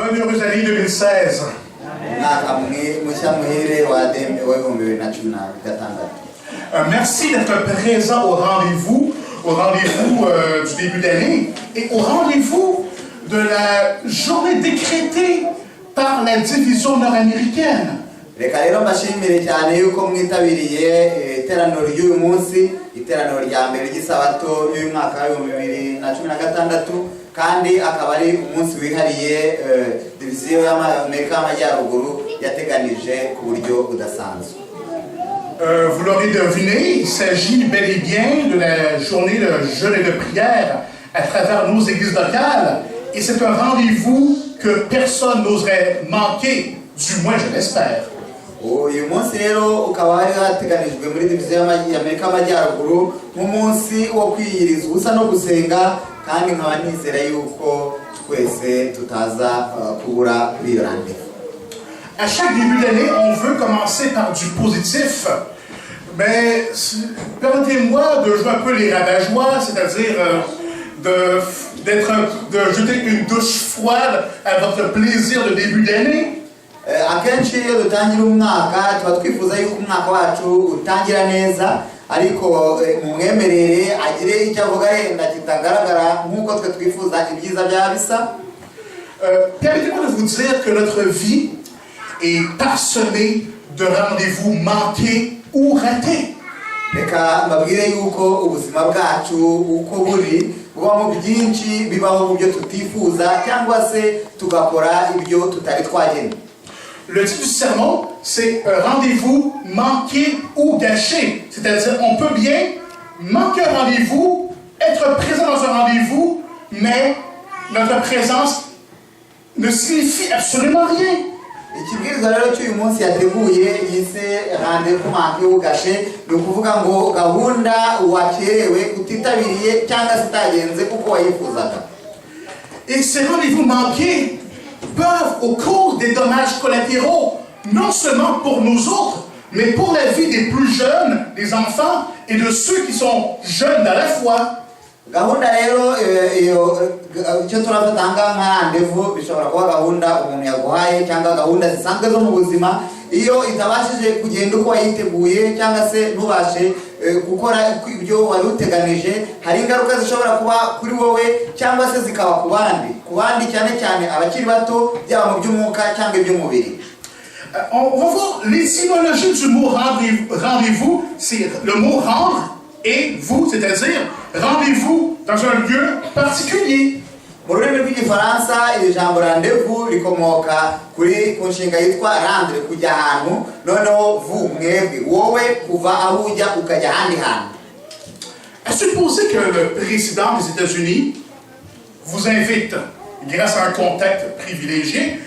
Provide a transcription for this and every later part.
Bonne heureuse année 2016. Merci d'être présent au rendez-vous du début d'année et au rendez-vous de la journée décrétée par la division nord-américaine. Reka rero mbashimire cyane yuko mwitabiriye iteraniro ry'uyu munsi, iteraniro rya mbere ry'isabato y'uyu mwaka wa 2016, kandi akaba ari umunsi wihariye diviziyo y'Amerika y'Amajyaruguru yateganije ku buryo budasanzwe. Vous l'aurez deviné, il s'agit bel et bien de la journée de jeûne et de prière à travers nos églises locales, et c'est un rendez-vous que personne n'oserait manquer, du moins je l'espère. Uyu munsi rero ukaba hari hateganijwe muri diviziyo y'Amerika y'Amajyaruguru nk'umunsi wo kwiyiriza ubusa no gusenga, kandi nkaba nizera yuko twese tutaza kubura kuri iyo rendez-vous. À chaque début d'année, on veut commencer par du positif. Mais permettez-moi de jouer un peu les rabat-joie, c'est-à-dire de jeter une douche froide à votre plaisir de début d'année. Akenshi iyo dutangira umwaka tuba twifuza yuko umwaka wacu utangira neza, ariko mumwemerere agire icyo avuga yenda kitagaragara nk'uko twe twifuza ibyiza bya bisa. Permettez-moi de vous dire que notre vie est parsemée de rendez-vous manqués ou ratés. Reka mbabwire yuko ubuzima bwacu uko buri bubamo byinshi bibaho mu byo tutifuza cyangwa se tugakora ibyo tutari twagena. Le titre du sermon, c'est rendez-vous manqué ou gâché. C'est-à-dire, on peut bien manquer un rendez-vous, être présent dans un rendez-vous, mais notre présence ne signifie absolument rien. Ikibwirizwa rero cy'uyu munsi yateguye yise rendez-vous manqué ou gâché, ni ukuvuga ngo gahunda wakerewe utitabiriye cyangwa zitagenze kuko wayifuzaga. Et ces rendez-vous manqués peuvent, au cours des dommages collatéraux, non seulement pour nous autres, mais pour la vie des plus jeunes, des enfants et de ceux qui sont jeunes dans la foi. Gahunda rero icyo turafatanga nka rendez-vous bishobora kuba gahunda umuntu yaguhaye cyangwa gahunda zisanzwe zo mu buzima, iyo itabashije kugenda uko wayiteguye cyangwa se ntubashe gukora ibyo wari uteganije, hari ingaruka zishobora kuba kuri wowe cyangwa se zikaba ku bandi cyane cyane abakiri bato, byaba mu by'umwuka cyangwa iby'umubiri. On va voir l'étymologie du mot rendez-vous. C'est le mot rendre et vous, c'est-à-dire rendez-vous dans un lieu particulier. Mu rurimi rw'igifaransa iri jambo rendez-vous rikomoka ku nshinga yitwa rendre, kujya ahantu, noneho vous mwebwe wowe kuva aho ujya ukajya ahandi hantu. À supposer que le président des États-Unis vous invite grâce à un contact privilégié,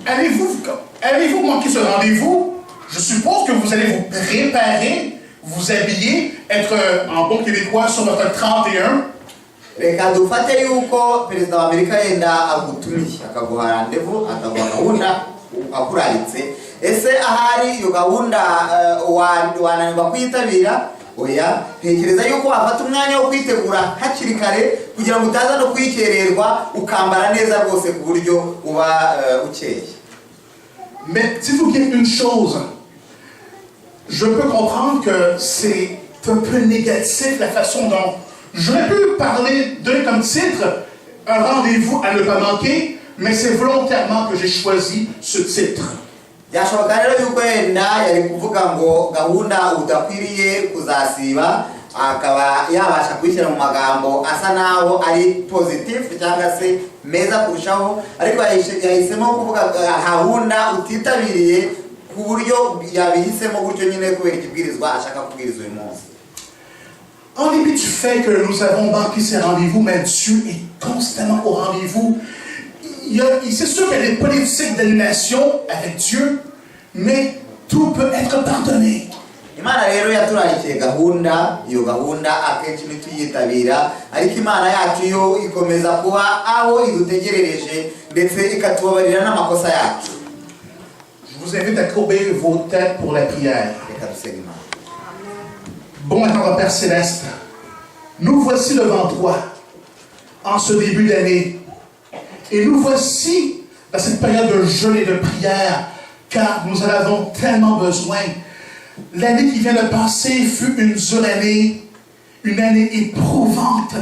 allez-vous manquer ce rendez-vous? Je suppose que vous allez vous préparer, vous habiller, être en bon québécois sur votre 31. Reka dufate yuko perezida wa Amerika yenda agutumiye akaguha rendez-vous, akaguha gahunda akuraritse. Ese ahari iyo gahunda wananirwa kwitabira? Oya, ntekereza yuko wafata umwanya wo kwitegura hakiri kare kugira ngo utaza no kwikererwa ukambara neza rwose ku buryo uba ukeye. Mais dites-vous bien une chose, je peux comprendre que c'est un peu négatif la façon dont j'aurais pu donner comme titre un rendez-vous à ne pas manquer, mais c'est volontairement que j'ai choisi ce titre. Byashoboka rero yuko yenda yari kuvuga ngo gahunda udakwiriye kuzasiba, akaba yabasha kwishyira mu magambo asa naho ari positif cyangwa se meza kurushaho, ariko yahisemo kuvuga gahunda utitabiriye ku buryo yabihisemo gutyo nyine kubera ikibwirizwa ashaka kubwiriza uyu munsi. En dépit du fait que nous avons manqué ces rendez-vous, mais Dieu est constamment au rendez-vous. C'est sûr qu'il y a des politiques d'aliénation avec Dieu, mais tout peut être pardonné. Imana rero yaturarikiye gahunda, iyo gahunda akenshi ntituyitabira, ariko Imana yacu yo ikomeza kuba aho idutegerereje ndetse ikatubabarira n'amakosa yacu. Je vous invite à courber vos têtes pour la prière. Bon et tendre Père Céleste, nous voici devant toi en ce début d'année. Et nous voici dans cette période de jeûne et de prière, car nous en avons tellement besoin. L'année qui vient de passer fut une dure année, une année éprouvante.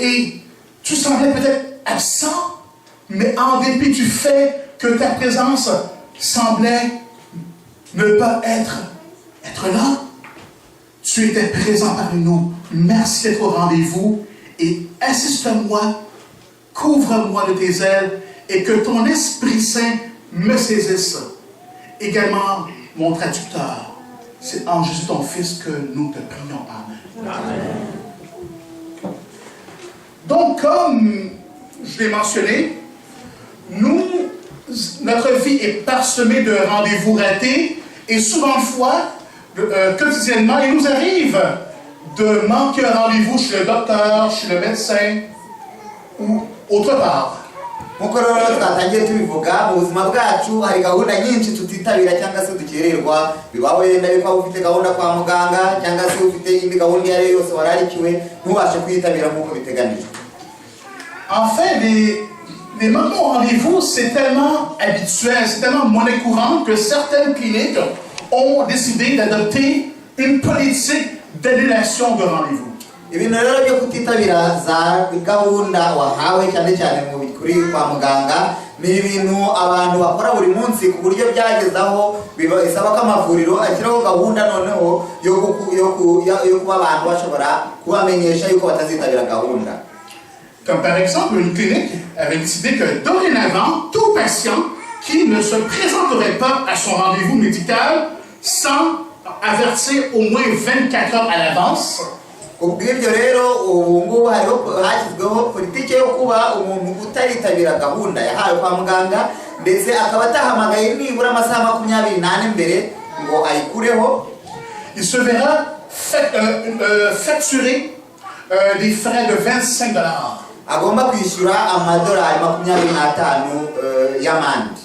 Et tu semblais peut-être absent, mais en dépit du fait que ta présence semblait ne pas être là, tu étais présent parmi nous. Merci d'être au rendez-vous et assiste-moi, couvre-moi de tes ailes et que ton Esprit Saint me saisisse. Également, mon traducteur. C'est en Jésus ton Fils que nous te prions. Amen. Amen. Donc, comme je l'ai mentionné, notre vie est parsemée de rendez-vous ratés et souvent de fois, quotidiennement, il nous arrive de manquer un rendez-vous chez le docteur, chez le médecin ou autre part. Nkuko rero twatangiye tubivuga mu buzima bwacu hari gahunda nyinshi tutitabira cyangwa se dukererwa bibaho yenda yuko ufite gahunda kwa muganga cyangwa se ufite indi gahunda yari yose wararikiwe ntubashe kwitabira nk'uko biteganijwe. Enfin, les manquements au rendez-vous, c'est tellement habituel, c'est tellement monnaie courante que certaines cliniques ont décidé d'adopter une politique d'annulation de rendez-vous. Ibintu rero byo kutitabira za gahunda wahawe cyane cyane mu bikuri kwa muganga ni ibintu abantu bakora buri munsi ku buryo byagezaho isaba ko amavuriro ashyiraho gahunda noneho yo kuba abantu bashobora kubamenyesha yuko batazitabira gahunda. Comme par exemple, une clinique avait décidé que dorénavant, tout patient qui ne se présenterait pas à son rendez-vous médical sans avertir au moins 24 heures à l'avance, ubwibyo rero ubu ngubu hashyizweho politiki yo kuba umuntu utaritabira gahunda yahawe kwa muganga ndetse akaba atahamagaye nibura amasaha 24 mbere ngo ayikureho, il se verra facturer des frais de $25. Agomba kwishyura amadolari 25 y'amande.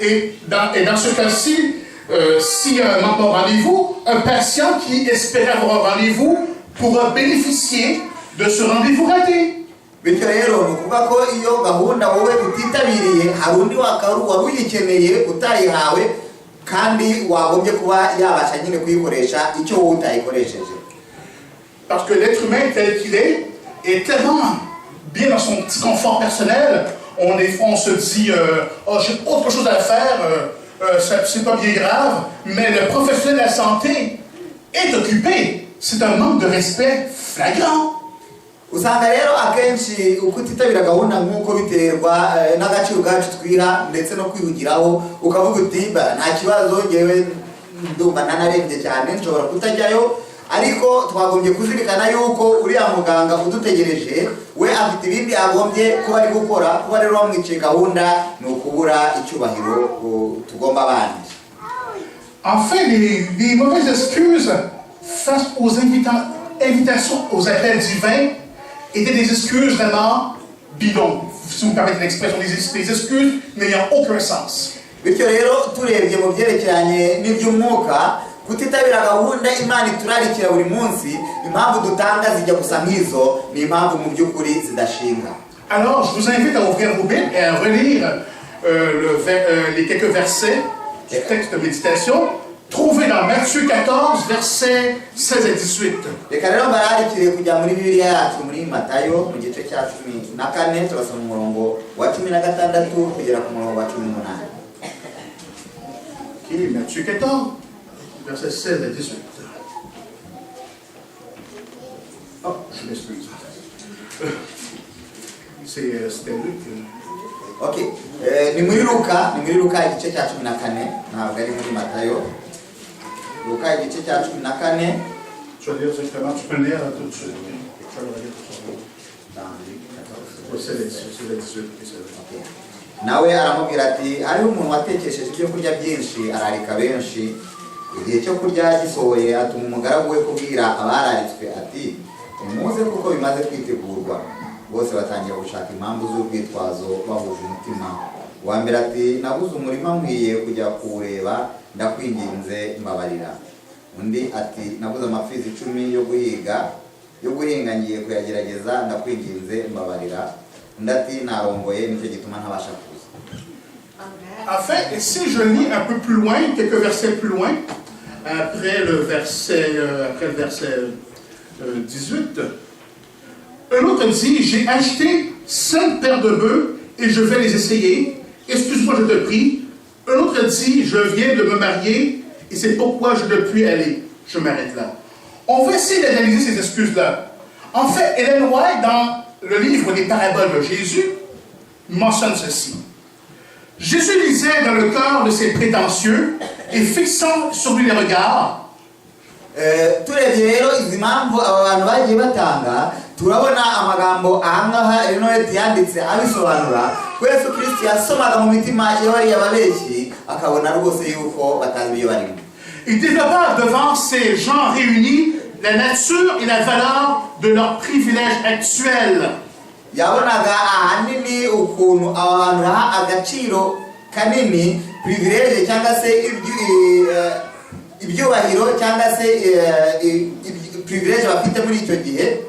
Et dans ce cas-ci, si un manque au rendez-vous, un patient qui espérait avoir un rendez-vous pourra bénéficier de ce rendez-vous raté. Bityo rero nukuvuga ko iyo gahunda wowe utitabiriye hari undi wari uyikeneye utayihawe kandi wagombye kuba yabasha nyine kuyikoresha icyo wowe utayikoresheje. Parce que l'être humain tel qu'il est tellement bien dans son petit confort personnel, on se dit oh, j'ai autre chose à faire, c'est pas bien grave, mais le professionnel de la santé est occupé. C'est un manque de respect flagrant. Usanga rero akenshi ukutitabira gahunda nk'uko biterwa n'agaciro gacu twiha ndetse no kwihugiraho ukavuga uti nta kibazo ngewe ndumva nanarembye cyane nshobora kutajyayo, ariko twagombye kuzirikana yuko uriya muganga udutegereje we afite ibindi agombye kuba ari gukora. Kuba rero wamwiciye gahunda ni ukubura icyubahiro tugomba abandi. Enfin, les mauvaises excuses face aux invitations aux appels divins étaient des excuses vraiment bidons, si vous me permettez l'expression, des excuses n'ayant aucun sens. Bityo rero turebye mu byerekeranye n'iby'umwuka kutitabira gahunda Imana iturarikira buri munsi, impamvu dutanga zijya gusa nk'izo ni impamvu mu by'ukuri zidashinga. Alors je vous invite à ouvrir vos Bibles et à relire les quelques versets du texte de méditation trouvés dans Matthieu 14, versets 16 et 18. Reka rero mbararikire kujya muri Bibiliya yacu muri Matayo mu gice cya 14 turasoma umurongo wa 16 kugera ku murongo wa 18. Ok, Matthieu 14, versets 16 et 18. Oh, je m'excuse. C'était Luc. Ok, ni muri Luka igice cya 14 ntabwo ari muri Matayo. Luka igice cya 14. Tu vas lire directement, tu peux le lire tout de suite. Je vais le lire tout de suite. Nawe aramubwira ati hariho umuntu watekesheje ibyo kurya byinshi ararika benshi, igihe cyo kurya gisohoye atuma umugaragu we kubwira abararitswe ati muze kuko bimaze kwitegurwa. Bose batangira gushaka impamvu z'urwitwazo bahuje umutima. Uwa mbere ati nabuze umurima nkwiye kujya kuwureba ndakwinginze mbabarira. Undi ati nabuze amapfizi 10 yo guhinga ngiye kuyagerageza ndakwinginze mbabarira. Undi ati narongoye nicyo gituma ntabasha kuza. En fait, et si je lis un peu plus loin, quelques versets plus loin, après le verset 18, un autre dit, j'ai acheté 5 paires de bœufs et je vais les essayer. Excuse-moi, je te prie. Un autre dit, je viens de me marier et c'est pourquoi je ne puis aller. Je m'arrête là. On va essayer d'analyser ces excuses-là. En fait, Ellen White, dans le livre des paraboles de Jésus, mentionne ceci. Jésus lisait dans le cœur de ces prétentieux et fixant sur lui les regards. Turebye rero izi mpamvu aba bantu bagiye batanga turabona amagambo ahangaha ino yanditse abisobanura ko Yesu Kristo yasomaga mu mitima y'abari ababeshyi akabona rwose yuko batazi ibyo barimo. Il développa devant ces gens réunis la nature et la valeur de leurs privilèges actuels. Yabonaga ahanini ukuntu abantu baha agaciro kanini privilege cyangwa se ibyubahiro cyangwa se privilege bafite muri icyo gihe.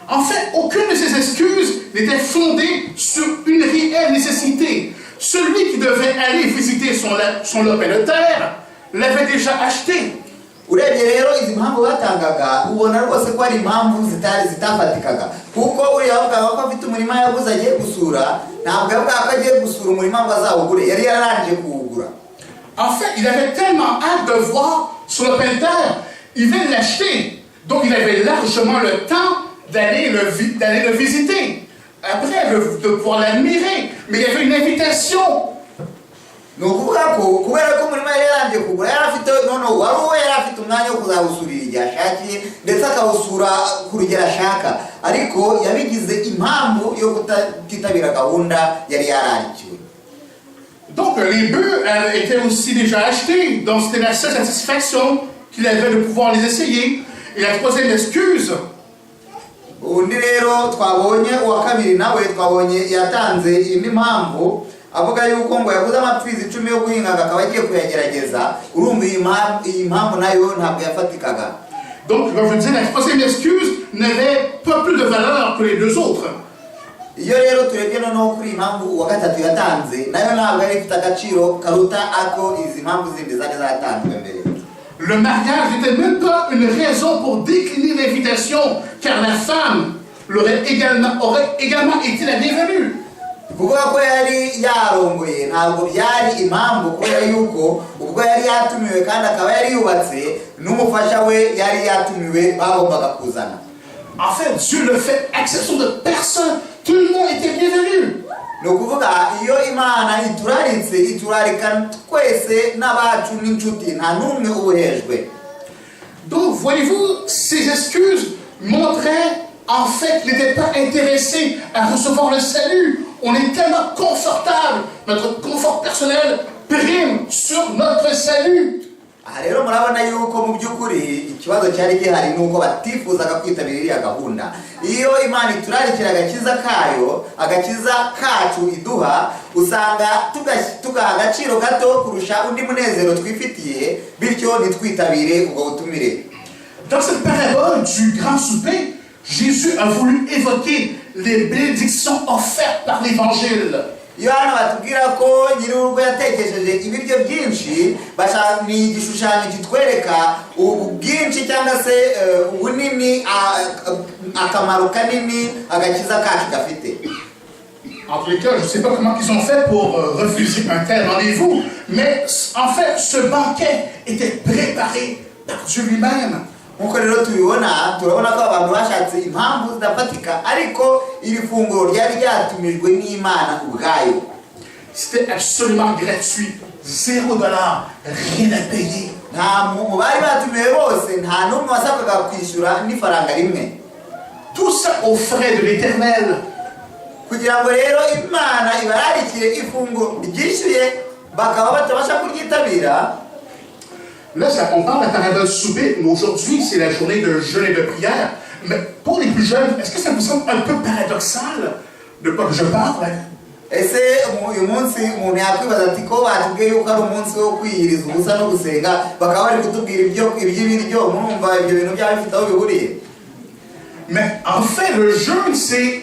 En fait, aucune de ces excuses n'était fondée sur une réelle nécessité. Celui qui devait aller visiter son lopin de terre l'avait déjà acheté. Urebye rero izi mpamvu batangaga ubona rwose ko ari impamvu zitafatikaga kuko uriya bavuga ko afite umurima yaguze agiye gusura ntabwo yavuga ko agiye gusura umurima ngo azawugure yari yararangije kuwugura. En fait, il avait tellement hâte de voir son lopin de terre, il venait de l'acheter. Donc il avait largement le temps d'aller le visiter. Après, de pouvoir l'admirer. Mais il y avait une invitation. Ni ukuvuga ko kubera ko umurima yari yarangije kugura yari afite noneho wari uwo yari afite umwanya wo kuzawusurira igihe ashakiye ndetse akawusura ku rugero ashaka ariko yabigize impamvu yo kutitabira gahunda yari yararikiwe. Donc les bœufs étaient aussi déjà achetés, donc c'était la seule satisfaction qu'il avait de pouvoir les essayer. Et la troisième excuse, undi rero twabonye uwa kabiri nawe twabonye yatanze indi mpamvu avuga yuko ngo yaguze amapfizi 10 yo guhinga akaba agiye kuyagerageza urumva iyi mpamvu nayo ntabwo yafatikaga. Donc je veux dire la troisième excuse n'avait pas plus de valeur que les deux autres. Iyo rero turebye noneho kuri impamvu uwa gatatu yatanze nayo ntabwo ari ifite agaciro karuta ako izi mpamvu zindi zari zatanzwe mbere. Le mariage n'était même pas une raison pour décliner l'invitation, car la femme aurait également été la bienvenue. Kuvuga ko yari yarongoye ntabwo byari impamvu kubera yuko ubwo yari yatumiwe kandi akaba yari yubatse n'umufasha we yari yatumiwe bagombaga kuzana. En fait, Dieu ne fait exception de personne. Tout le monde était bienvenu. Ni ukuvuga iyo Imana iturarika twese n'abacu n'inshuti nta n'umwe ubuhejwe. Donc, voyez-vous, ces excuses montraient en fait qu'il n'était pas intéressé à recevoir le salut. On est tellement confortable, notre confort personnel prime sur notre salut. Aha rero murabona yuko mu by'ukuri ikibazo cyari gihari nuko batifuzaga kwitabira iriya gahunda. Iyo Imana iturarikira agakiza kacu iduha usanga tugaha agaciro gato kurusha undi munezero twifitiye bityo ntitwitabire ubwo butumire. Dans cette parabole du grand souper, Jésus a voulu évoquer les bénédictions offertes par l'évangile. Iyo hano batubwira ko nyir'urugo yatekesheje ibiryo byinshi ni igishushanyo kitwereka ubwinshi cyangwa se ubunini akamaro kanini agakiza kacu gafite. En tous les cas, je ne sais pas comment ils ont fait pour refuser un tel rendez-vous, mais en fait, ce banquet était préparé par Dieu lui-même. Nkuko rero turabona ko abantu bashatse impamvu zidafatika ariko iri funguro ryari ryatumijwe n'Imana ubwayo. C'était absolument gratuit, $0, rien à payer. Nta mu bari batumiwe bose nta n'umwe wasabwaga kwishyura n'ifaranga rimwe. Tout ça aux frais de l'Éternel. Kugira ngo rero Imana ibararikire ifunguro ryishyuye bakaba batabasha kuryitabira. Là, on parle de la parabole souper, mais aujourd'hui, c'est la journée de jeûne et de prière. Mais pour les plus jeunes, est-ce que ça vous semble un peu paradoxal de quoi que je parle? Ese uyu munsi umuntu yakwibaza ati ko batubwiye yuko ari umunsi wo kwiyiriza ubusa no gusenga bakaba bari kutubwira iby'ibiryo murumva ibyo bintu byaba bifite aho bihuriye? Mais en fait, le jeûne, c'est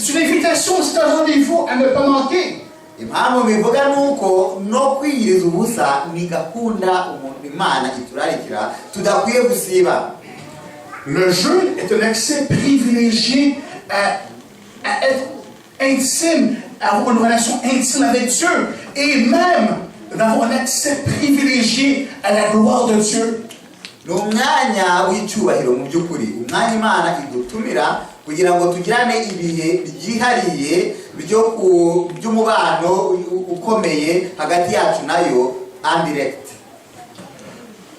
une invitation, c'est un rendez-vous à ne pas manquer. impamvu bivuga nuko no kwiyiriza ubusa ni gakunda umuntu Imana iturarikira tudakwiye gusiba. Le jeûne est un accès privilégié à être intime, à avoir une relation intime avec Dieu et même d'avoir un accès privilégié à la gloire de Dieu. N'umwanya w'icyubahiro mu by'ukuri umwanya Imana idutumira kugira ngo tugirane ibihe byihariye by'umubano ukomeye hagati yacu nayo en direct.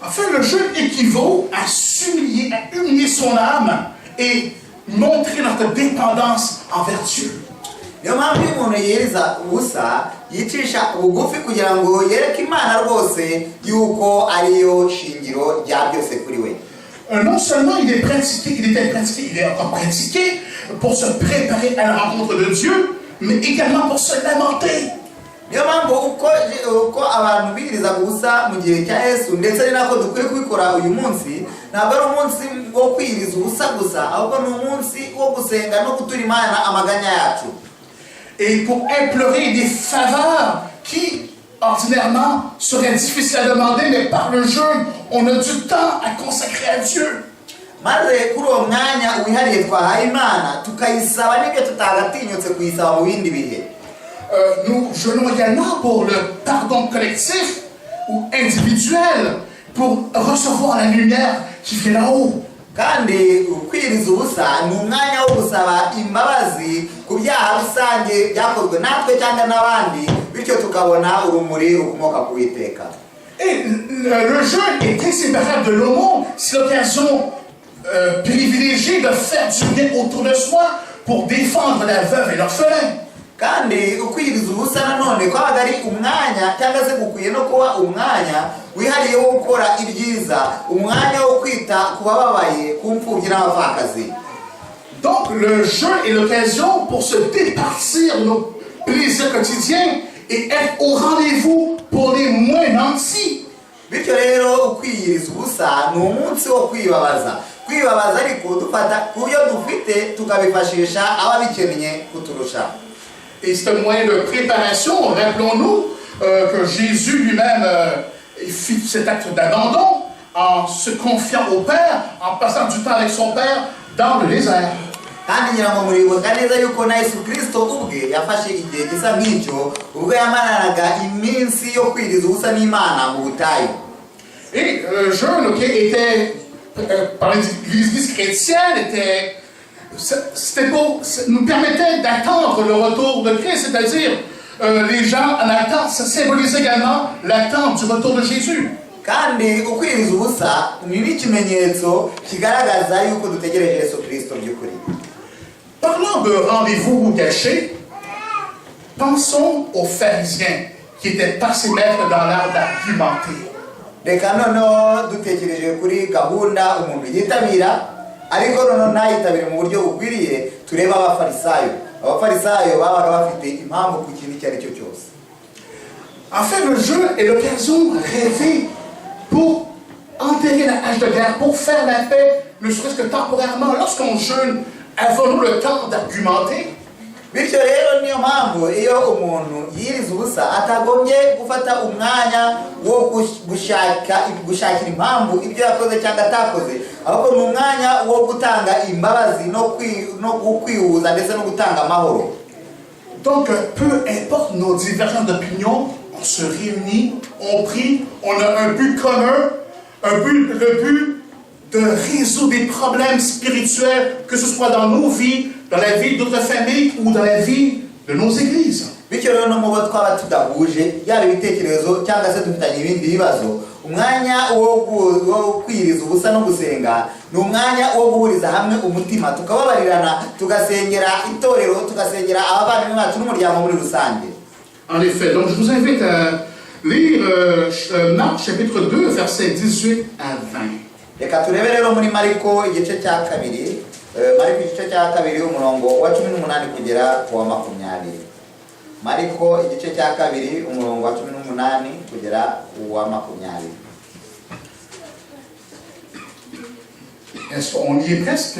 Enfin, le jeûne équivaut à s'humilier, à humilier son âme et montrer notre dépendance envers Dieu. Niyo mpamvu iyo umuntu yiyiriza ubusa yicisha bugufi kugira ngo yereke Imana rwose yuko ariyo shingiro rya byose kuri we. Non seulement il est encore pratiqué pour se préparer à la rencontre de Dieu, mais également pour se lamenter. Niyo mpamvu uko abantu biyiriza ubusa mu gihe cya Yesu ndetse ari nako dukwiye kubikora uyu munsi, ntabwo ari umunsi wo kwiyiriza ubusa gusa, ahubwo ni umunsi wo gusenga no gutura Imana amaganya yacu. Et pour implorer des faveurs qui, ordinairement, seraient difficiles à demander, mais par le jeûne, on a du temps à consacrer à Dieu. Maze kuri uwo mwanya wihariye twahaye Imana tukayisaba n'ibyo tutagatinyutse kuyisaba mu bindi bihe. Nous jeûnons également pour le pardon collectif ou individuel, pour recevoir la lumière qui vient là-haut. Kandi kwiriza ubusa ni umwanya wo gusaba imbabazi ku byaha rusange byakozwe natwe cyangwa n'abandi, bityo tukabona urumuri rukomoka ku Uwiteka. Et le jeûne est inséparable de l'aumône. C'est l'occasion privilégiée de faire du bien autour de soi pour défendre la veuve et l'orphelin. Kandi ukwiriza ubusa nanone kwabaga ari umwanya cyangwa se gukwiye no kuba umwanya wihariye wo gukora ibyiza, umwanya wo kwita ku bababaye, ku mfubyi n'abapfakazi. Donc le jeûne est l'occasion pour se départir de nos plaisirs quotidiens et être au rendez-vous pour les moins nantis. Bityo rero ukwiyiriza ubusa ni umunsi wo kwibabaza ariko dufata ku byo dufite tukabifashisha ababikeneye kuturusha. Et c'est un moyen de préparation. Rappelons-nous que Jésus lui-même fit cet acte d'abandon en se confiant au Père, en passant du temps avec son Père dans le désert. Kandi ngira ngo muribuka neza yuko na Yesu Kristo ubwe yafashe igihe gisa nk'icyo ubwo yamaranaga iminsi yo kwiriza ubusa n'Imana mu butayu. Et le jeûne était, par l'Église chrétienne, nous permettait d'attendre le retour de Christ, c'est-à-dire les gens en attente, ça symbolise également l'attente du retour de Jésus. Kandi ukwiriza ubusa ni n'ikimenyetso kigaragaza yuko dutegereje Yesu Kristo by'ukuri. Parlant de rendez-vous caché, pensons aux pharisiens qui étaient passés maîtres dans l'art d'argumenter. Reka noneho dutekereje kuri gahunda umuntu yitabira, ariko noneho ntayitabire mu buryo bukwiriye. Tureba abafarisayo babaga bafite impamvu ku kintu icyo ari cyo cyose. Enfin, le jeûne est l'occasion rêvée pour enterrer la hache de guerre, pour faire la paix, ne serait-ce que temporairement. Lorsqu'on jeûne, avons-nous le temps d'argumenter? Bityo rero niyo mpamvu iyo umuntu yiriza ubusa atagombye gufata umwanya wo gushakira impamvu ibyo yakoze cyangwa atakoze, ahubwo ni umwanya wo gutanga imbabazi no kwihuza ndetse no gutanga amahoro. Donc, peu importe nos divergences d'opinion, on se réunit, on prie, on a un but commun, le but de résoudre des problèmes spirituels, que ce soit dans nos vies, dans la vie d'autres familles ou dans la vie de nos églises. Bityo rero no mu bo twaba tudahuje yaba ibitekerezo cyangwa se dufitanye ibindi bibazo, umwanya wo kwiriza ubusa no gusenga ni umwanya wo guhuriza hamwe umutima, tukababarirana, tugasengera itorero, tugasengera abavandimwe bacu n'umuryango muri rusange. En effet, donc je vous invite à lire Marc chapitre 2, versets 18 à 20. Reka turebe rero muri Mariko igice cya kabiri, Mariko igice cya kabiri umurongo wa 18 kugera ku wa 20. Mariko igice cya kabiri umurongo wa 18 kugera ku wa 20. Est-ce qu'on y est presque?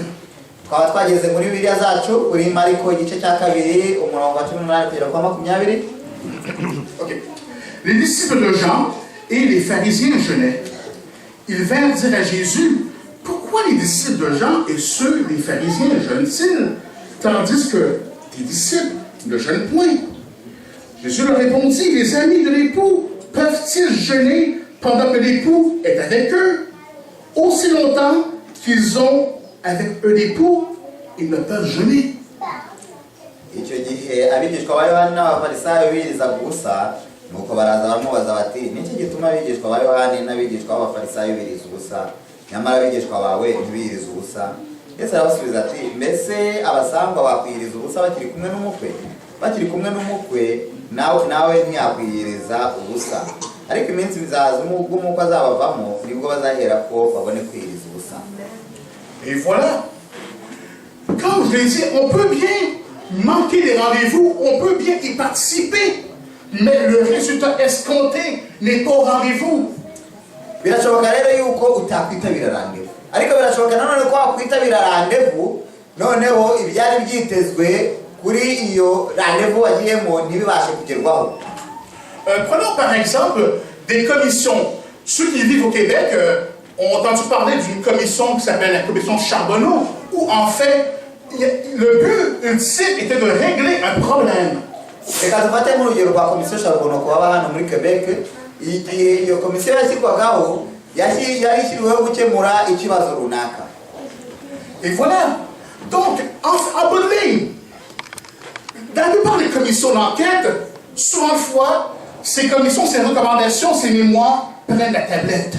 Twaba twageze muri Bibiliya zacu kuri Mariko igice cya kabiri umurongo wa 18 kugera ku wa 20. Ok. Les disciples de Jean et les pharisiens jeûnaient. Ils vinrent dire à Jésus, pourquoi les disciples de Jean et ceux des pharisiens jeûnent-ils, tandis que tes disciples ne jeûnent point? Jésus leur répondit, les amis de l'époux peuvent-ils jeûner pendant que l'époux est avec eux? Aussi longtemps qu'ils ont avec eux l'époux, ils ne peuvent jeûner. Icyo gihe abigishwa ba Yohana n'abafarisayo birizaga ubusa, nuko baraza baramubaza bati niki gituma abigishwa ba Yohana n'abigishwa b'abafarisayo biriza ubusa, nyamara abigishwa bawe ntibiriza ubusa? Yesu arabasubiza ati mbese abasangwa bakwiriza ubusa bakiri kumwe n'umukwe? Bakiri kumwe n'umukwe nawe ntiyakwiyiriza ubusa, ariko iminsi bizaza ubwo umukwe azabavamo nibwo bazahera ko babone kwiyiriza ubusa. Et voilà, comme je l'ai dit, on peut bien manquer des rendez-vous, on peut bien y participer, mais le résultat escompté n'est pas au rendez-vous. Birashoboka rero yuko utakwitabira rendez-vous, ariko birashoboka nanone ko wakwitabira rendez-vous noneho ibyari byitezwe kuri iyo rendez-vous wagiyemo ntibibashe kugerwaho. Prenons par exemple des commissions. Ceux qui vivent au Québec ont entendu parler d'une commission qui s'appelle la commission Charbonneau, où en fait, le but ultime était de régler un problème. Reka dufate mu rugero rwa komisiyo Charbonneau ku baba hano muri Quebec. Iyo komisiyo yashyirwagaho yari ishyiriweho gukemura ikibazo runaka. Et voilà. Donc, en bout de ligne, dans la plupart des commissions d'enquête, souvent fois, ces commissions, ces recommandations, ces mémoires prennent la tablette.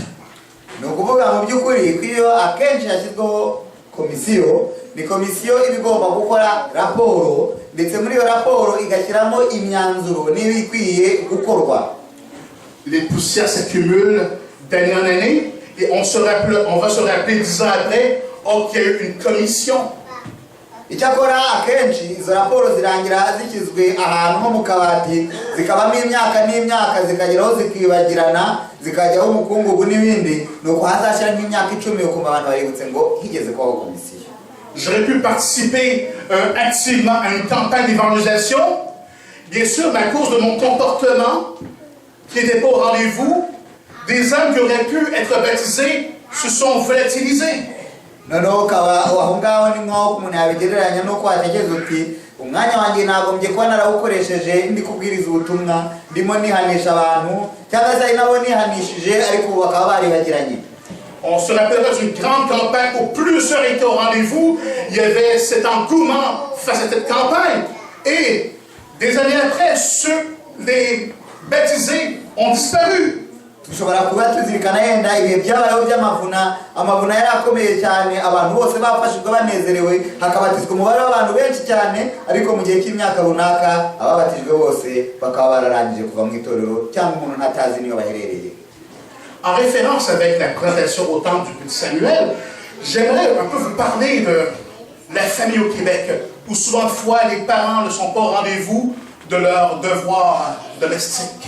Ni ukuvuga mu by'ukuri ko iyo akenshi yashyizweho komisiyo, ni komisiyo iba igomba gukora raporo, ndetse muri iyo raporo igashyiramo imyanzuro n'ibikwiye gukorwa. Les poussières s'accumulent d'année en année et on va se rappeler 10 ans après, oh, qu'il y a eu une commission. Icyakora akenshi izo raporo zirangira zishyizwe ahantu nko mu kabati, zikabamo imyaka n'imyaka, zikageraho zikibagirana, zikajyaho umukungugu n'ibindi, nuko hazashyira nk'imyaka 10 ukumva abantu baributse ngo higeze kubaho komisiyo. J'aurais pu participer activement à une campagne d'évangélisation, bien sûr, mais à cause de mon comportement, qui n'était pas au rendez-vous, des âmes qui auraient pu être baptisées se sont volatilisées. Noneho ukaba aho ngaho ni nk'aho umuntu yabigereranya nuko watekereza uti umwanya wanjye nagombye kuba narawukoresheje ndi kubwiriza ubutumwa, ndimo nihanisha abantu, cyangwa se nabo nihanishije ariko bakaba baribagiranye. On se rappellera d'une grande campagne où plusieurs étaient au rendez-vous. Il y avait cet engouement face à cette campagne. Et des années après, les baptisés ont disparu. Dushobora kuba tuzirikana yenda ibihe byabayeho by'amavuna, amavuna yari akomeye cyane, abantu bose bafashijwe banezerewe, hakabatizwa umubare w'abantu benshi cyane, ariko mu gihe cy'imyaka runaka ababatijwe bose bakaba bararangije kuva mu itorero cyangwa umuntu ntatazi niyo baherereye. En référence avec la présentation au temple du petit Samuel, j'aimerais un peu vous parler de la famille au Québec, où souvent de fois les parents ne sont pas au rendez-vous de leurs devoirs domestiques.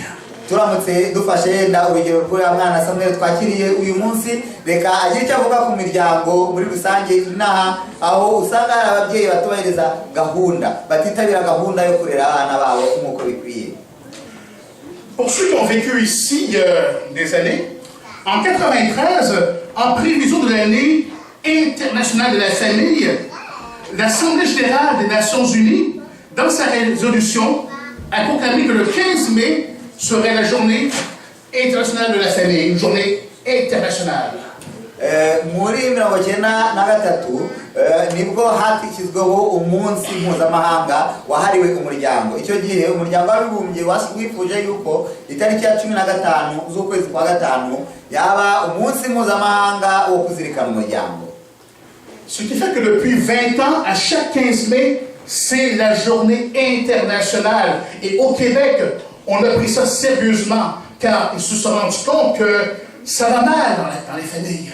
Turamutse dufashe nda urugero rw'uyu mwana Samuel twakiriye uyu munsi, reka agire icyo avuga ku miryango muri rusange inaha, aho usanga hari ababyeyi batubahiriza gahunda, batitabira gahunda yo kurera abana babo nk'uko bikwiye. Pour ceux qui ont vécu ici il y a des années, en 1993, en prévision de l'année internationale de la famille, l'Assemblée générale des Nations Unies, dans sa résolution, a proclamé que le 15 mai serait la journée internationale de la famille, une journée internationale. Muri 1993 nibwo hatishyizweho umunsi mpuzamahanga wahariwe umuryango. Icyo gihe umuryango w'abibumbye wifuje yuko itariki ya 15 z'ukwezi kwa gatanu yaba umunsi mpuzamahanga wo kuzirikana umuryango. Ce qui fait que depuis 20 ans, à chaque 15 mai, c'est la journée internationale. Et au Québec, on a pris ça sérieusement, car ils se sont rendus compte que ça va mal dans les familles.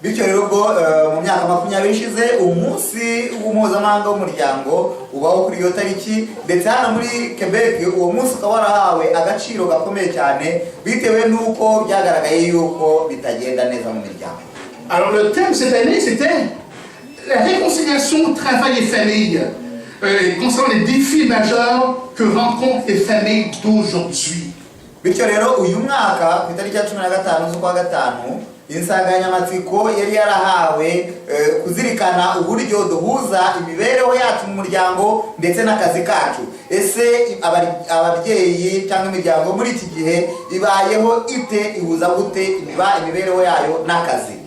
Bityo rero ubwo mu myaka 20 ishize umunsi mpuzamahanga w'umuryango ubaho kuri iyo tariki, ndetse hano muri Quebec uwo munsi ukaba warahawe agaciro gakomeye cyane bitewe n'uko byagaragaye yuko bitagenda neza mu miryango. Alors le thème cette année, c'était la réconciliation travail et famille. concernant les défis majeurs que rencontrent les familles d'aujourd'hui. Bityo rero uyu mwaka ku itariki ya 15 z'ukwa gatanu insanganyamatsiko yari yarahawe kuzirikana uburyo duhuza imibereho yacu mu muryango ndetse n'akazi kacu. Ese ababyeyi cyangwa imiryango muri iki gihe ibayeho ite, ihuza gute imibereho yayo n'akazi?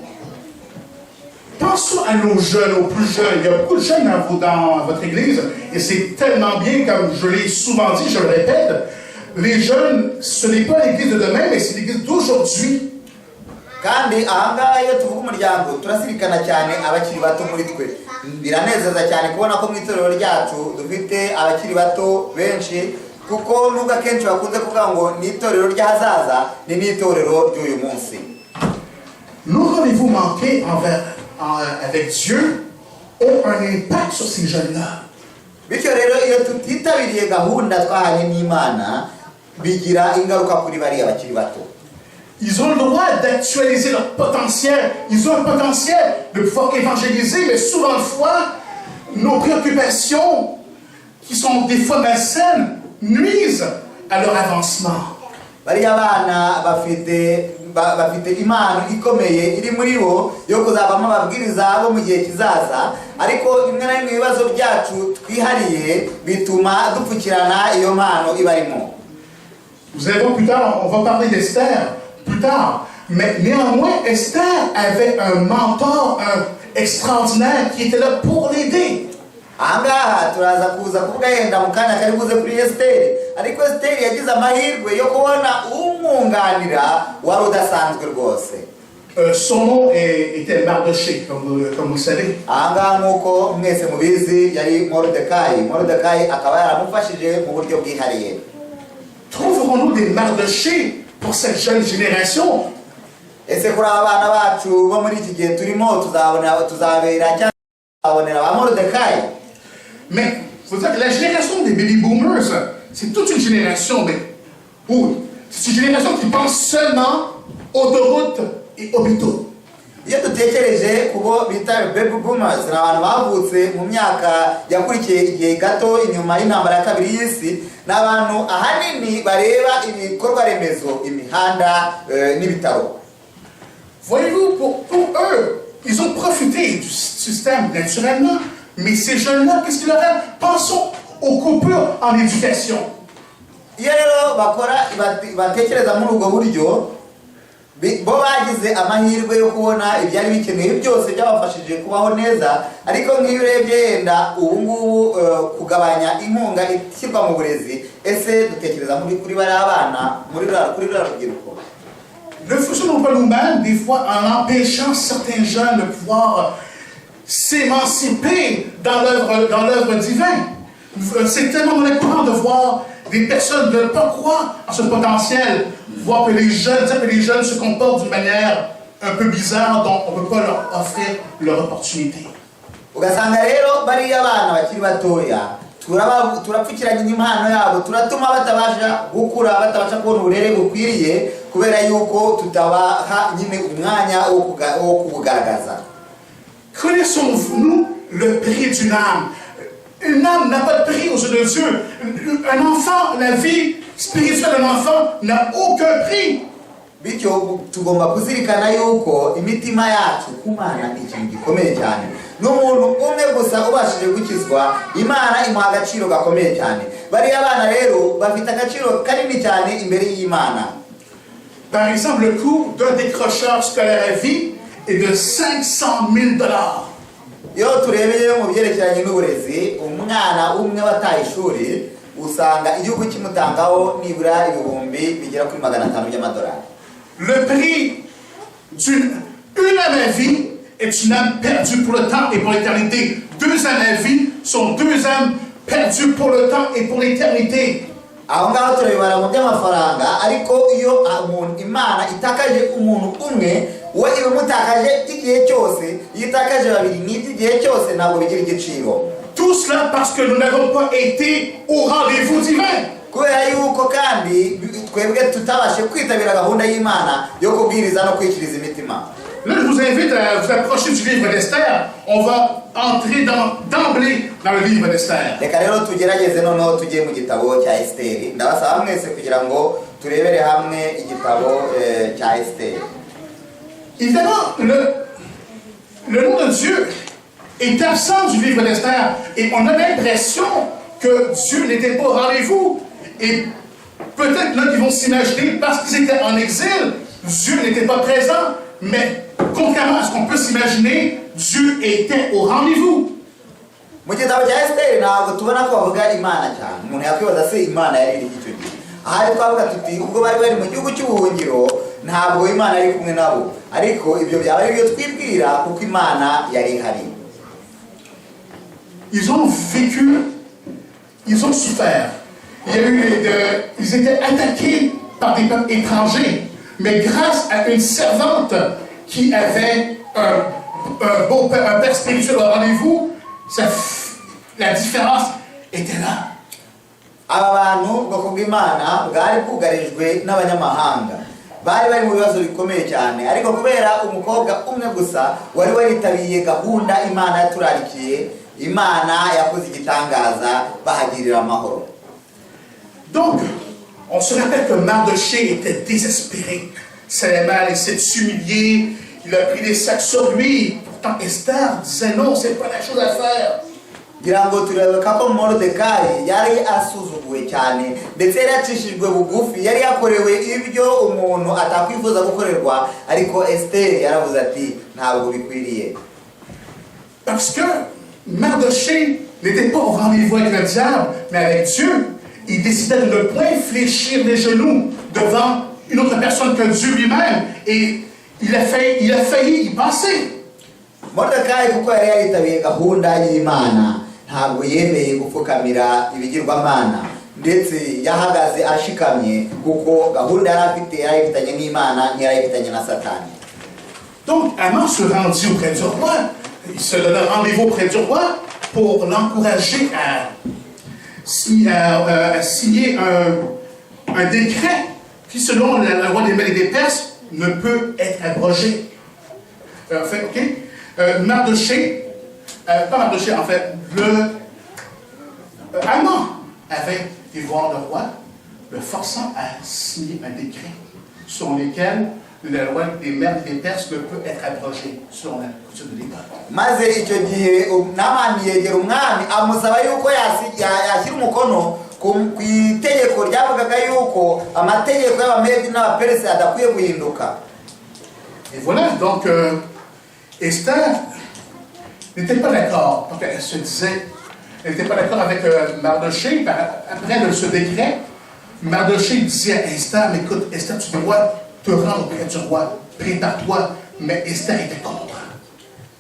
Pensons à nos jeunes, aux plus jeunes. Il y a beaucoup de jeunes dans votre église et c'est tellement bien, comme je l'ai souvent dit, je le répète, les jeunes, ce n'est pas l'église de demain, mais c'est l'église d'aujourd'hui. Kandi ahangaha iyo tuvuga umuryango turasirikana cyane abakiri bato muri twe. Biranezeza cyane kubona ko mu itorero ryacu dufite abakiri bato benshi, kuko nubwo akenshi bakunze kuvuga ngo ni itorero ry'ahazaza, ni n'itorero ry'uyu munsi. Nos rendez-vous manqués avec Dieu ont un impact sur ces jeunes-là. Bityo rero iyo tutitabiriye gahunda twahanye n'Imana bigira ingaruka kuri bari abakiri bato. Ils ont le droit d'actualiser leur potentiel. Ils ont un potentiel de pouvoir évangéliser, mais souvent de fois, nos préoccupations, qui sont des fois malsaines, nuisent à leur avancement. Bariya bana bafite impano ikomeye iri muri bo yo kuzavamo ababwiriza bo mu gihe kizaza, ariko bimwe na bimwe ibibazo byacu twihariye bituma dupfukirana iyo mpano ibarimo. Vous allez voir plus tard, on va parler d'Esther plus tard, mais néanmoins Esther avait un mentor extraordinaire qui était là pour l'aider. Ahangaha turaza kuza kuvuga yenda mu kanya kari buze kuri Esther, ariko Esther yagize amahirwe yo kubona umwunganira wari udasanzwe rwose. Son nom était Mardoché, comme vous le savez. Ahangaha nk'uko mwese mubizi yari Moridekayi. Moridekayi akaba yaramufashije mu buryo bwihariye. Trouverons-nous des Mardoché pour cette jeune génération? Ese kuri abana bacu bo muri iki gihe turimo tuzabera cyangwa tuzabonera ba Moridekayi? Mais faut dire que la génération des baby boomers, c'est toute une génération, c'est une génération qui pense seulement autoroutes et hôpitaux. Iyo dutekereje kubo bita baby boomers, ni abantu bavutse mu myaka yakurikiye igihe gato inyuma y'intambara ya kabiri y'isi, n'abantu ahanini bareba ibikorwa remezo, imihanda n'ibitaro. Voyez-vous, pour eux, ils ont profité du système naturellement, mais ces jeunes-là, qu'est-ce qu'ils leur aiment? Pensons aux coupures en éducation. Iyo rero batekereza muri ubwo buryo, bo bagize amahirwe yo kubona ibyari bikenewe byose byabafashije kubaho neza, ariko nk'iyo urebye yenda ubu ngubu kugabanya inkunga ishyirwa mu burezi, ese dutekereza kuri bari abana kuri ruriya rubyiruko? Ne faisons pas nous-mêmes, des fois, en empêchant certains jeunes de pouvoir s'émanciper dans l'œuvre divine. C'est tellement décourageant de voir des personnes ne pas croire à ce potentiel, voir que les jeunes se comportent d'une manière un peu bizarre, donc on ne peut pas leur offrir leur opportunité. Ugasanga rero bariya abana bakiri batoya turapfukiranye impano yabo, turatuma batabasha gukura, batabasha kubona uburere bukwiriye kubera yuko tutabaha nyine umwanya wo kubugaragaza. Connaissons-nous le prix d'une âme? Une âme n'a pas de prix aux yeux de Dieu. Un enfant, la vie spirituelle d'un enfant n'a aucun prix. Bityo tugomba kuzirikana yuko imitima yacu kumana ikintu gikomeye cyane. N'umuntu umwe gusa ubashije gukizwa, Imana imuha agaciro gakomeye cyane. Bariya abana rero bafite agaciro kanini cyane imbere y'Imana. Par exemple, le coût d'un décrocheur scolaire à vie est de $500,000. Iyo turebeye mu byerekeranye n'uburezi, umwana umwe wataye ishuri usanga igihugu kimutangaho nibura ibihumbi bigera kuri $500,000. Le prix d'une âme à vie est une âme perdue pour le temps et pour l'éternité. 2 âmes à vie sont 2 âmes perdues pour le temps et pour l'éternité. Aho ngaho turebera mu by'amafaranga, ariko iyo Imana itakaje umuntu umwe, we ibimutakaje igihe cyose, iyo itakaje babiri n'igihe cyose ntabwo bigira igiciro. Tout cela parce que nous n'avons pas été au rendez-vous divin. Kubera yuko kandi twebwe tutabashe kwitabira gahunda y'Imana yo kubwiriza no kwikiriza imitima. Là, je vous invite à vous approcher du livre d'Esther. On va entrer d'emblée dans le livre d'Esther. Reka rero tugerageze noneho tugiye mu gitabo cya Esiteri. Ndabasaba mwese kugira ngo turebere hamwe igitabo cya Esiteri. Évidemment, le nom de Dieu est absent du livre d'Esther et on a l'impression que Dieu n'était pas au rendez-vous. Et peut-être là qu'ils vont s'imaginer, parce qu'ils étaient en exil, Dieu n'était pas présent. Mais contrairement à ce qu'on peut s'imaginer, Dieu était au rendez-vous. Mu gitabo cya Esiteri ntabwo tubona ko bavuga Imana cyane. Umuntu yakwibaza se Imana yari iri icyo gihe. Ahari twavuga tuti ubwo bari bari mu gihugu cy'ubuhungiro ntabwo Imana yari kumwe nabo. Ariko ibyo byaba ari byo twibwira kuko Imana yari ihari. Ils ont vécu, ils ont souffert. Il y a eu ils étaient attaqués par des peuples étrangers. Mais grâce à une servante qui avait un père spirituel au rendez-vous, la différence était là. Aba bantu bwoko bw'Imana bwari bwugarijwe n'abanyamahanga. Bari bari mu bibazo bikomeye cyane, ariko kubera umukobwa umwe gusa wari waritabiye gahunda Imana yaturarikiye, Imana yakoze igitangaza bahagirira amahoro. Donc, on se rappelle que Mardochée était désespéré. C'est mal, il s'est humilié, il a pris des sacs sur lui. Pourtant, Esther disait non, c'est pas la chose à faire. Ngirango turabeka ko Moridekayi yari asuzuguwe cyane ndetse yaracishijwe bugufi, yari yakorewe ibyo umuntu atakwifuza gukorerwa, ariko Esther yaravuze ati ntabwo bikwiriye. Parce que Mardochée n'était pas au rendez-vous avec le diable, mais avec Dieu. Il décidait de ne point fléchir les genoux devant une autre personne que Dieu lui-même. Et il a failli y passer. Moridekayi kuko yari yaritabiye gahunda y'Imana ntabwo yemeye gupfukamira ibigirwamana, ndetse yahagaze ashikamye kuko gahunda yari afite yarayifitanye n'Imana ntiyarayifitanye na Satani. Donc Haman se rendit auprès du roi. Il se donna rendez-vous auprès du roi pour l'encourager à signer un décret qui, selon la loi des Mèdes et des Perses, ne peut être abrogé. Enfin, ok. Mardochée, pas Mardochée, en fait, Haman avait été voir le roi, le forçant à signer un décret sur lequel la loi des Mèdes et des Perses ne peut être abrogée, selon la coutume de l'époque. Maze icyo gihe Namani yegera umwami amusaba yuko yashyira umukono ku itegeko ryavugaga yuko amategeko y'Abamedi n'Abaperesi adakwiye guhinduka. Et voilà, donc Esther n'était pas d'accord. Donc elle se disait, elle n'était pas d'accord avec Mardochée. Après ce décret, Mardochée disait à Esther, mais écoute, Esther, tu dois te rendre auprès du roi, prépare-toi. Mais Esther était contre.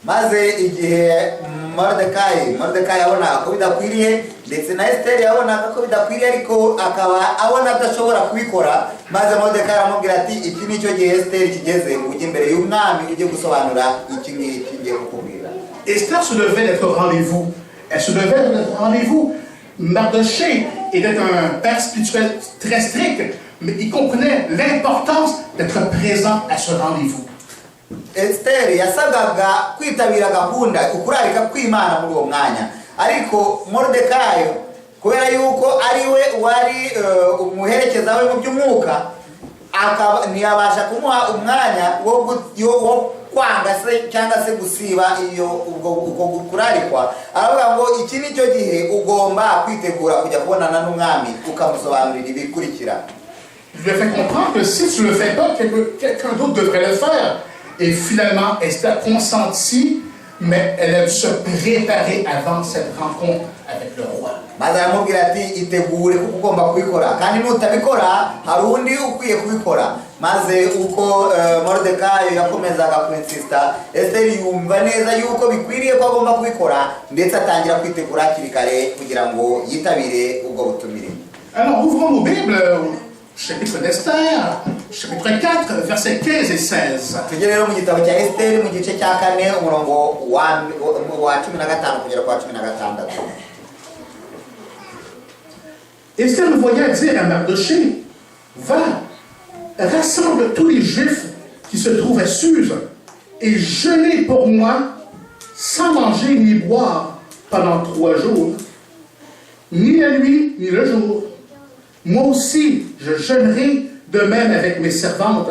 Maze igihe Moridekayi yabonaga ko bidakwiriye ndetse na Esther yabonaga ko bidakwiriye, ariko akaba abona adashobora kubikora, maze Moridekayi aramubwira ati iki nicyo gihe Esther kigeze ngo ujye imbere y'umwami ujye gusobanura iki ngiki ngiye kukubwira. Esther se devait d'être au rendez-vous. Elle se devait d'être au rendez-vous. Mardochée était un père spirituel très strict, mais il comprenait l'importance d'être présent à ce rendez-vous. Esther yasabwaga kwitabira gahunda ukurarika kw'Imana muri uwo mwanya, ariko Moridekayi kubera yuko ari we wari umuherekeza we mu by'umwuka, ntiyabasha kumuha umwanya wo kwanga se cyangwa se gusiba ubwo kurarikwa. Aravuga ngo iki nicyo gihe ugomba kwitegura kujya kubonana n'umwami ukamusobanurira ibikurikira. Je lui ai fait comprendre que si tu ne le fais pas, quelqu'un d'autre devrait le faire. Et finalement, Esther consentit, mais elle a dû se préparer avant cette rencontre avec le roi. Maze aramubwira ati itegure kuko ugomba kubikora, kandi nutabikora hari undi ukwiye kubikora. Maze uko Moridekayi yakomezaga kwinsista, Esther yumva neza yuko bikwiriye ko agomba kubikora, ndetse atangira kwitegura hakiri kare kugira ngo yitabire ubwo butumire. Alors, ouvrons nos Bibles au chapitre d'Esther, chapitre 4, versets 15 et 16. Tugere rero mu gitabo cya Esther mu gice cya 4 umurongo wa 15 kugera kwa 16. Esther le voyait dire à Mardochée, va, rassemble tous les Juifs qui se trouvent à Suse et jeûnez pour moi sans manger ni boire pendant 3 jours, ni la nuit, ni le jour. Moi aussi, je jeûnerai de même avec mes servantes,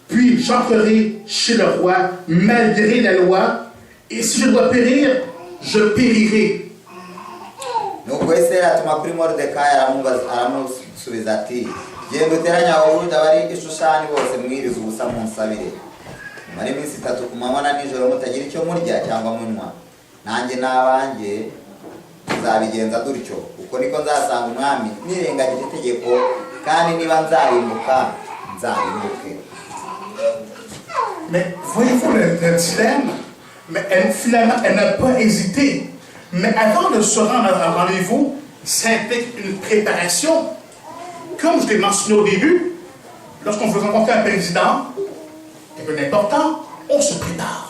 puis j'entrerai chez le roi malgré la loi, et si je dois périr, je périrai. Nuko Esiteri atuma kuri Moridekayi aramusubiza ati genda uteranye Abayuda bari i Shushani bose mwirize ubusa munsabire mumare iminsi 3 ku manywa na nijoro mutagira icyo murya cyangwa munywa nanjye n'abanjye tuzabigenza dutyo kuko niko nzasanga umwami nirengagije itegeko kandi niba nzarimbuka nzarimbuke. Mais voyez-vous le dilemme? Mais finalement, elle n'a pas hésité. Mais avant de se rendre à un rendez-vous, ça implique une préparation. Comme je l'ai mentionné au début, lorsqu'on veut rencontrer un président, quelque chose d'important, on se prépare.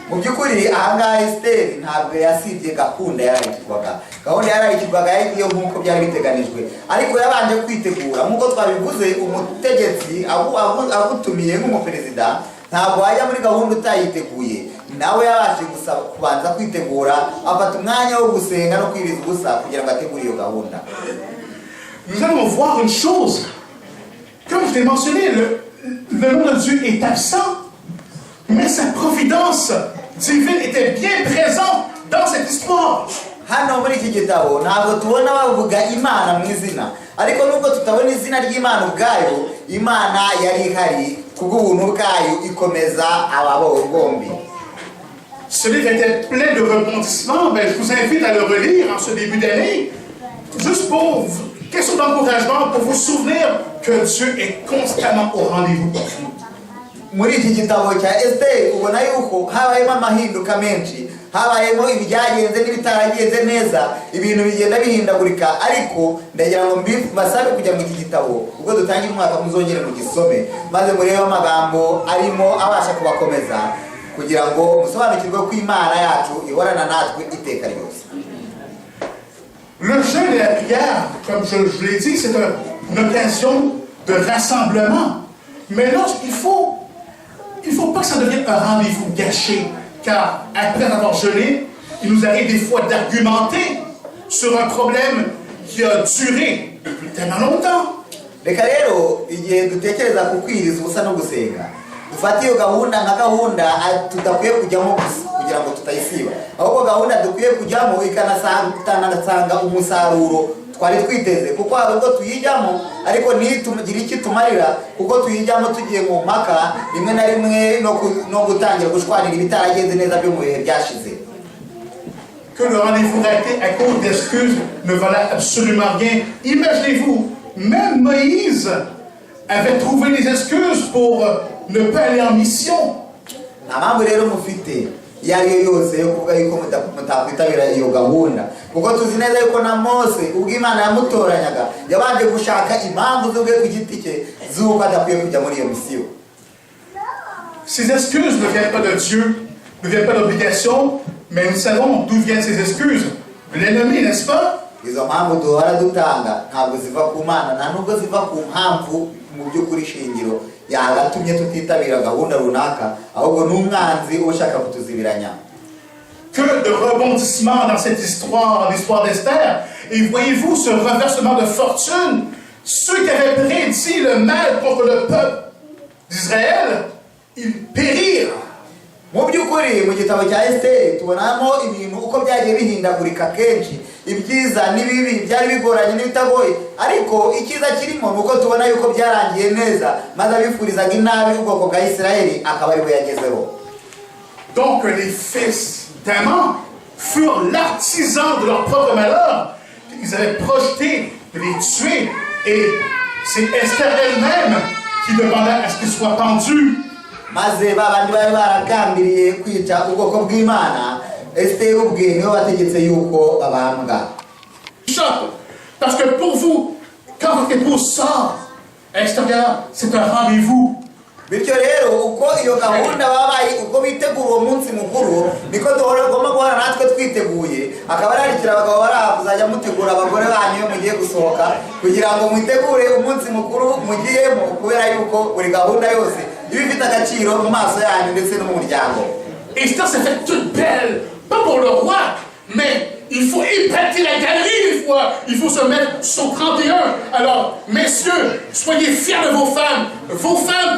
Mu byukuri ahangaha Esiteri ntabwo yasibye gahunda yarayikirwaga yagiye nk'uko byari biteganijwe ariko yabanje kwitegura nk'uko twabivuze umutegetsi agutumiye nk'umuperezida ntabwo wajya muri gahunda utayiteguye nawe yabashe gusa kubanza kwitegura afata umwanya wo gusenga no kwiriza ubusa kugira ngo ategure iyo gahunda. Nous allons voir une chose. Comme je l'ai mentionné, le nom de Dieu est absent, mais sa providence divine était bien présente dans cette histoire. Hano muri iki gitabo ntabwo tubona bavuga Imana mu izina ariko nubwo tutabona izina ry'Imana ubwayo Imana yari ihari kubw'ubuntu bwayo ikomeza ababo bombi. Ce livre était plein de rebondissements. Je vous invite à le relire en ce début d'année, juste pour question d'encouragement, pour vous souvenir que Dieu est constamment au rendez-vous pour vous. Muri iki gitabo cya Esiteri ubona yuko habayemo amahinduka menshi habayemo ibyagenze n'ibitaragenze neza ibintu bigenda bihindagurika ariko ndagira ngo mbasabe kujya mu iki gitabo ubwo dutangira umwaka muzongere mu gisome maze murebe amagambo arimo abasha kubakomeza kugira ngo musobanukirwe ko Imana yacu ihorana natwe iteka ryose. Le jeûne et la prière, comme je l'ai dit, c'est une occasion de rassemblement. Mais là, il faut pas que ça devienne un rendez-vous gâché, car après avoir jeûné, il nous arrive des fois d'argumenter sur un problème qui a duré depuis tellement longtemps. Reka rero igihe dutekereza ku kwiriza ubusa no gusenga dufate iyo gahunda nka gahunda tudakwiye kujyamo kugira ngo tutayisiba ahubwo gahunda dukwiye kujyamo ikanasanga umusaruro twari twiteze kuko ahubwo tuyijyamo ariko ntitugira iki tumarira kuko tuyijyamo tugiye mu mpaka rimwe na rimwe no gutangira gushwanira ibitaragenze neza byo mu bihe byashize. Que le rendez-vous raté à cause d'excuses ne valait absolument rien. Imaginez-vous, même Moïse avait trouvé des excuses pour ne pas aller en mission. Namambo rero mufite yari yose yo kuvuga yuko mutakwitabira iyo gahunda kuko tuzi neza yuko na Mose ubwo Imana yamutoranyaga yabanje gushaka impamvu zo ku giti cye zuko adakwiye kujya muri iyo misiyo. Ces excuses ne viennent pas de Dieu, ne viennent pas d'obligation, mais nous savons d'où viennent ces excuses. Vous les nommez, n'est-ce pas? Izo mpamvu duhora dutanga ntabwo ziva ku Mana nta nubwo ziva ku mpamvu mu by'ukuri shingiro yagatumye tutitabira gahunda runaka ahubwo n'umwanzi ushaka kutuzibiranya. Que de rebondissements dans cette histoire, l'histoire d'Esther. Et voyez-vous ce renversement de fortune, ceux qui avaient prédit le mal contre le peuple d'Israël, ils périrent. Mu by'ukuri mu gitabo cya Esiteri tubonamo ibintu uko byagiye bihindagurika kenshi ibyiza n'ibibi byari bigoranye n'ibitagoye ariko icyiza kirimo nuko tubona yuko byarangiye neza maze abifurizaga inabi ubwoko bwa Isirayeli akaba ari we yagezeho. Donc les fils d'Aman furent l'artisan de leur propre malheur. Ils avaient projeté de les tuer et c'est Esther elle-même qui demanda à ce qu'ils soient pendus. Maze babandi bari baragambiriye kwica ubwoko bw'Imana Esiteri ubwe niwe wategetse yuko babambwa. Parce que pour vous, quand votre épouse sort à l'extérieur, c'est un rendez-vous. Bityo rero uko iyo gahunda babaye uko bitegura uwo munsi mukuru niko tugomba guhora natwe twiteguye akaba ararikira abagabo baraha kuzajya mutegura abagore banyu mugiye gusohoka kugira ngo mwitegure umunsi mukuru mugiyemo kubera yuko buri gahunda yose iba ifite agaciro mu maso yanyu ndetse no mu muryango. Esther s'est faite toute belle, pas pour le roi, mais il faut épater la galerie des fois. Il faut se mettre sur 31. Alors, messieurs, soyez fiers de vos femmes. Vos femmes